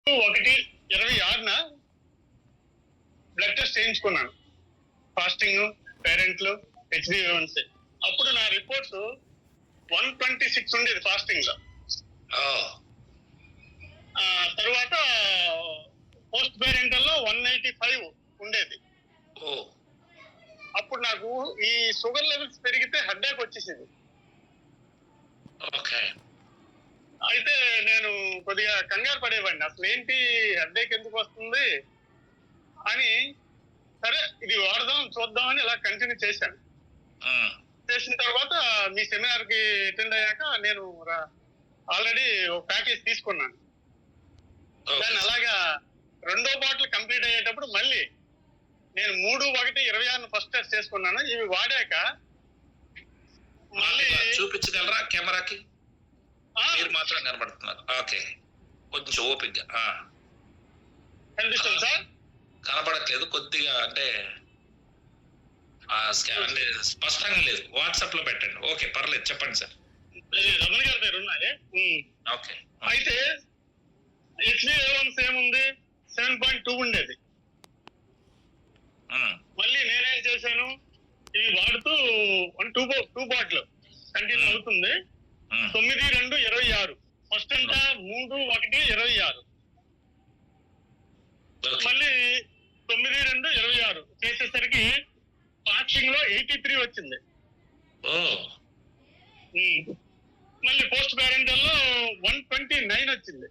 1/26 blood test చేయించుకున్నాను. Fasting, పేరెంట్లు, HbA1c. అప్పుడు నా రిపోర్ట్స్ 126 ఉండేది ఫాస్టింగ్ లో. తర్వాత పోస్ట్ పేరెంటల్ లో 185 ఉండేది. అప్పుడు నాకు ఈ షుగర్ లెవెల్స్ పెరిగితే హెడ్ఏక్ వచ్చేసింది. అయితే నేను కొద్దిగా కంగారు పడేవాడిని, అసలు ఏంటి హెడ్ఏక్ ఎందుకు వస్తుంది అని. సరే ఇది వాడదాం చూద్దాం అని ఇలా కంటిన్యూ చేశాను. చేసిన తర్వాత మీ సెమినార్ కి అటెండ్ అయ్యాక నేను ఆల్రెడీ ఒక ప్యాకేజ్ తీసుకున్నాను. దాన్ని అలాగా 2వ బాటిల్ కంప్లీట్ అయ్యేటప్పుడు మళ్ళీ నేను 3/1/26 ఫస్ట్ టెస్ట్ చేసుకున్నాను. ఇవి వాడాక మళ్ళీ చూపించగలరా కెమెరాకి? మీరు మాత్రం కనబడుతున్నారు. ఓకే, కొంచెం ఓపిక కనిపిస్తుంది సార్? కనబడట్లేదు కొద్దిగా, అంటే స్పష్టంగా లేదు. వాట్సాప్ లో పెట్టండి. ఓకే, పర్లేదు, చెప్పండి సార్. రమణ గారి పేరు ఉన్నాయి. ఓకే, అయితే HbA1c ఏముంది 7.2 ఉండేది. మళ్ళీ నేనేం చేశాను, ఇవి వాడుతూ 2 బాటిల్ కంటిన్యూ అవుతుంది. 9/2/26 ఫస్ట్ అంతా 3/1/26 మళ్ళీ 9/2/26 చేసేసరికి ఫాస్టింగ్ లో 83 వచ్చింది. మళ్ళీ పోస్ట్ పేరెంటల్ లో 129 వచ్చింది.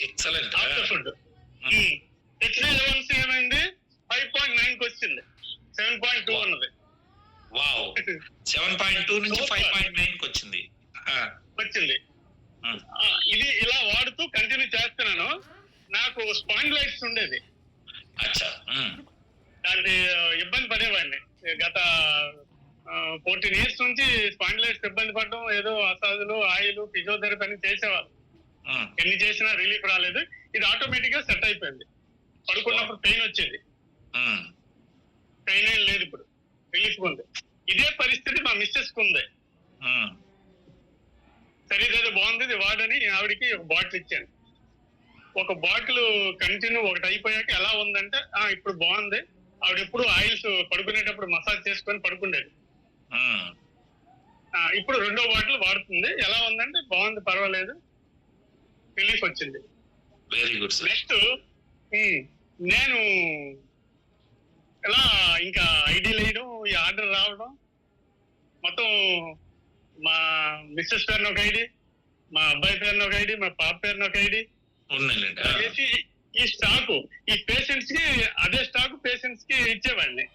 ఎక్సలెంట్. ఆఫ్టర్ ఫుడ్ HbA1c ఏమైంది 5.9 వచ్చింది. 7.2 ఉన్నది. వావ్, 7.2 నుంచి 5.9 వచ్చింది. ఇది ఇలా వాడుతూ కంటిన్యూ చేస్తున్నాను. నాకు స్పాండిలైటిస్ ఉండేది. దాంట్లో ఇబ్బంది పడేవాడిని. గత 14 years నుంచి స్పాండిలైటిస్ ఇబ్బంది పడడం, ఏదో అసాదులు, ఆయిల్, ఫిజియోథెరపీ అని చేసేవాళ్ళు. ఎన్ని చేసినా రిలీఫ్ రాలేదు. ఇది ఆటోమేటిక్ గా సెట్ అయిపోయింది. పడుకున్నప్పుడు పెయిన్ వచ్చేది, పెయిన్ ఏం లేదు, ఇప్పుడు రిలీఫ్ ఉంది. ఇదే పరిస్థితి మా మిస్సెస్ కు ఉంది. సరే ఇదేదో బాగుంది, ఇది వాడని ఆవిడికి ఒక బాటిల్ ఇచ్చాను. ఒక బాటిల్ కంటిన్యూ ఒకటి అయిపోయాక ఎలా ఉందంటే ఇప్పుడు బాగుంది. ఆవిడ ఎప్పుడు ఆయిల్స్ పడుకునేటప్పుడు మసాజ్ చేసుకొని పడుకునేది. ఇప్పుడు 2వ బాటిల్ వాడుతుంది. ఎలా ఉందంటే బాగుంది, పర్వాలేదు, రిలీఫ్ వచ్చింది. Very good. నెక్స్ట్ నేను ఎలా ఇంకా ఐడీలు వేయడం, ఈ ఆర్డర్ రావడం, మొత్తం మా మిస్సెస్ పేరున ఒక ఐడి, మా అబ్బాయి పేరున ఒక ఐడి, మా పాప పేరున ఒక ఐడి వేసి ఈ స్టాకు ఈ పేషెంట్స్ కి, అదే స్టాక్ పేషెంట్స్ కి ఇచ్చేవాడిని.